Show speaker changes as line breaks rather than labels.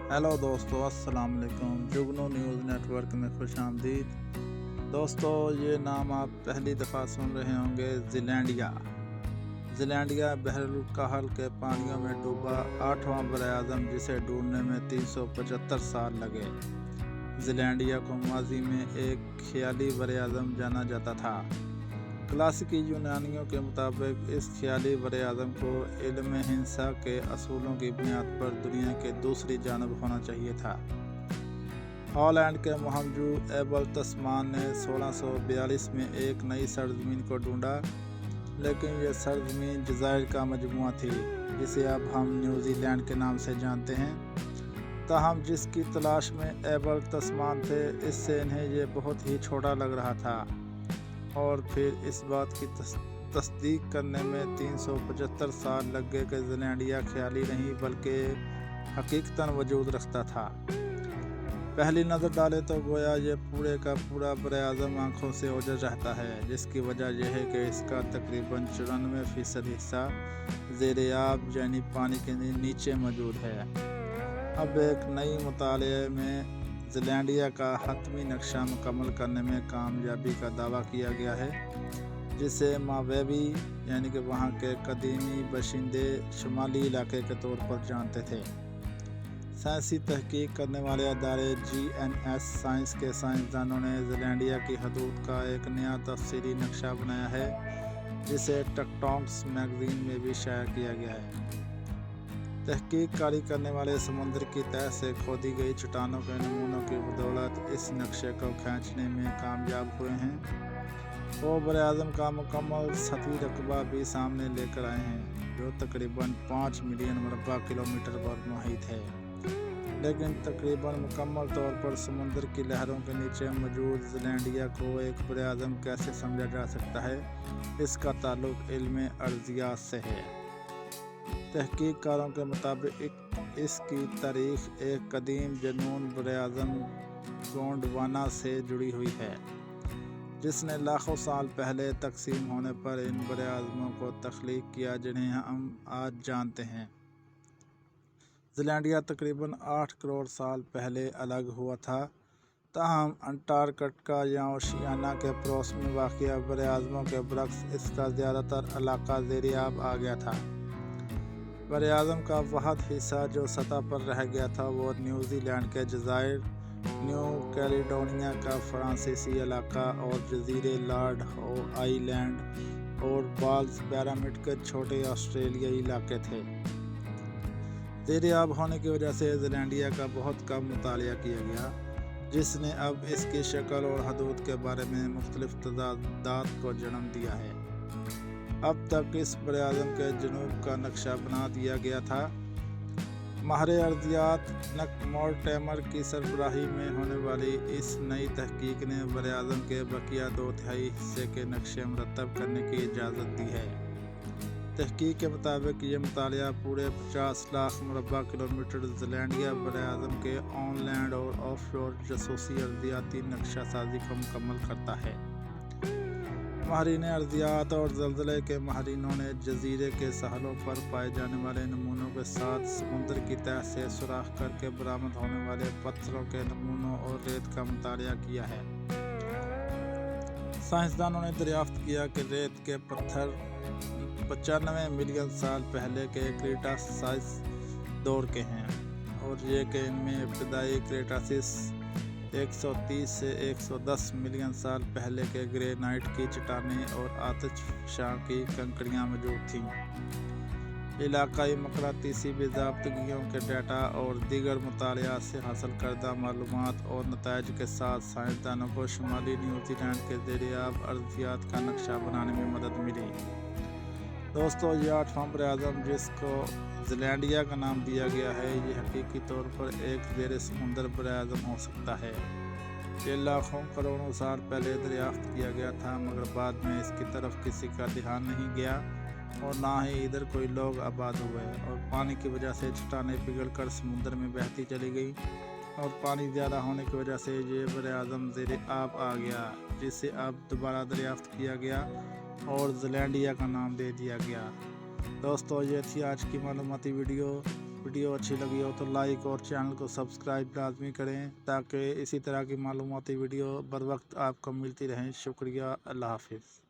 Hello दोस्तों, अस्सलाम वालेकुम। जुगनू न्यूज़ नेटवर्क में खुश आमदीद। दोस्तों, ये नाम आप पहली दफ़ा सुन रहे होंगे। ज़ीलैंडिया बहरुल के पानियों में डूबा 8वां बरआज़म जिसे ढूंढने में 375 साल लगे। ज़ीलैंडिया को माजी में एक ख़याली बरआज़म जाना जाता था। क्लासिकी यूनानियों के मुताबिक इस ख़याली बरआज़म को इल्म हिंसा के असूलों की बुनियाद पर दुनिया के दूसरी जानब होना चाहिए था। हॉलैंड के महमजू एबल तस्मान ने 1642 में एक नई सरजमीन को ढूंढा, लेकिन यह सरजमीन जज़ायर का मजमुआ थी जिसे अब हम न्यूज़ीलैंड के नाम से जानते हैं। ताहम जिसकी तलाश में एबल तस्मान थे, इससे इन्हें यह बहुत ही छोटा लग रहा था और फिर इस बात की तस्दीक करने में 375 साल लग गए कि ज़ीलैंडिया ख़याली नहीं बल्कि हकीकतन वजूद रखता था। पहली नज़र डाले तो गोया ये पूरे का पूरा बरआज़म आँखों से ओझल रहता है, जिसकी वजह यह है कि इसका तकरीबन 94% हिस्सा ज़ेरे आब यानी पानी के नीचे मौजूद है। अब एक नई मुताले में ज़ीलैंडिया का हतमी नक्शा मुकम्मल करने में कामयाबी का दावा किया गया है, जिसे मावेवी यानी कि वहाँ के कदीमी बशिंदे शुमाली इलाके के तौर पर जानते थे। साइंसी तहकीक करने वाले अदारे GNS साइंस के साइंसदानों ने ज़ीलैंडिया की हदूद का एक नया तफसीली नक्शा बनाया है, जिसे टेक्टोनिक्स मैगज़ीन में भी शाया किया गया है। तहकीक कारी करने वाले समुद्र की तह से खोदी गई चट्टानों के नमूनों की बदौलत इस नक्शे को खींचने में कामयाब हुए हैं। वो बरआज़म का मुकम्मल सतही रकबा भी सामने लेकर आए हैं, जो तकरीबन 5 मिलियन मरबा किलोमीटर पर मुहित है। लेकिन तकरीबन मुकम्मल तौर पर समुद्र की लहरों के नीचे मौजूद ज़ीलैंडिया को एक बरआज़म कैसे समझा जा सकता है, इसका ताल्लुक इल्म अर्ज़ियात से है। तहकीककारों के मुताबिक इसकी तारीख एक कदीम जनून बरआज़म गोंडवाना से जुड़ी हुई है, जिसने लाखों साल पहले तकसीम होने पर इन बरआज़मों को तख्लीक किया जिन्हें हम आज जानते हैं। ज़ीलैंडिया तकरीबन 8 करोड़ साल पहले अलग हुआ था। ताहम अंटार्कटिका या ओशियाना के पड़ोस में वाक़िया बरआज़मों के बरक्स इसका ज़्यादातर इलाका ज़ेरे आब आ गया था। बरआज़म का वहद हिस्सा जो सतह पर रह गया था वो न्यूज़ीलैंड के जज़ायर, न्यू कैलिडोनिया का फ्रांसीसी इलाका और जज़ीरे लॉर्ड होव आइलैंड और बाल्स पिरामिड के छोटे ऑस्ट्रेलियाई इलाके थे। ज़ेरे आब होने की वजह से ज़ीलैंडिया का बहुत कम मुतालिया किया गया, जिसने अब इसकी शक्ल और हदूद के बारे में मुख्तलिफ तज़ादात को जन्म दिया है। अब तक इस बरआज़म के जनूब का नक्शा बना दिया गया था। माहिर अर्ज़ियात मोर्टेमर की सरबराही में होने वाली इस नई तहकीक ने बरआज़म के बकिया 2/3 हिस्से के नक्शे मुरतब करने की इजाज़त दी है। तहकीक के मुताबिक ये मुतालिया पूरे 50 लाख मरबा किलोमीटर ज़ीलैंडिया बरआज़म के ऑनलैंड और ऑफशोर जासूसी अर्ज़ियाती नक्शा साजी को मुकम्मल करता है। माहिरीन अर्ज़ियात और ज़लज़ले के माहिरीनों ने जज़ीरे के साहलों पर पाए जाने वाले नमूनों के साथ समुद्र की तह से सुराख करके बरामद होने वाले पत्थरों के नमूनों और रेत का मुतालिया किया है। साइंसदानों ने दरियाफ्त किया कि रेत के पत्थर 95 मिलियन साल पहले के क्रीटासाइस दौर के हैं और ये कि इनमें इब्तदाई क्रीटासिस 130 से 110 मिलियन साल पहले के ग्रेनाइट की चट्टानें और आतिशफ़शां की कंकड़ियाँ मौजूद थीं। इलाकाई मक़नातीसी बाज़ाब्तगियों के डाटा और दीगर मुतालियात से हासिल करदा मालूमात और नताइज के साथ साइंसदानों को शुमाली न्यूज़ीलैंड के ज़ेरे आब अर्ज़ियात का नक्शा बनाने में मदद मिली। दोस्तों, ये 8वां बरआज़म जिसको ज़ीलैंडिया का नाम दिया गया है, ये हकीकी तौर पर एक ज़ेरे समुंदर बरआज़म हो सकता है। ये लाखों करोड़ों साल पहले दरियाफ्त किया गया था, मगर बाद में इसकी तरफ किसी का ध्यान नहीं गया और ना ही इधर कोई लोग आबाद हुए और पानी की वजह से चट्टानें पिघलकर समुद्र में बहती चली गई और पानी ज़्यादा होने की वजह से ये बरआज़म ज़ेरे आब आ गया, जिसे अब दोबारा दरियाफ्त किया गया और ज़ीलैंडिया का नाम दे दिया गया। दोस्तों, ये थी आज की मालूमाती वीडियो। ویڈیو اچھی لگی ہو تو لائک اور چینل کو سبسکرائب لازمی کریں تاکہ اسی طرح کی معلوماتی ویڈیو بر وقت آپ کو ملتی رہیں۔ شکریہ، اللہ حافظ۔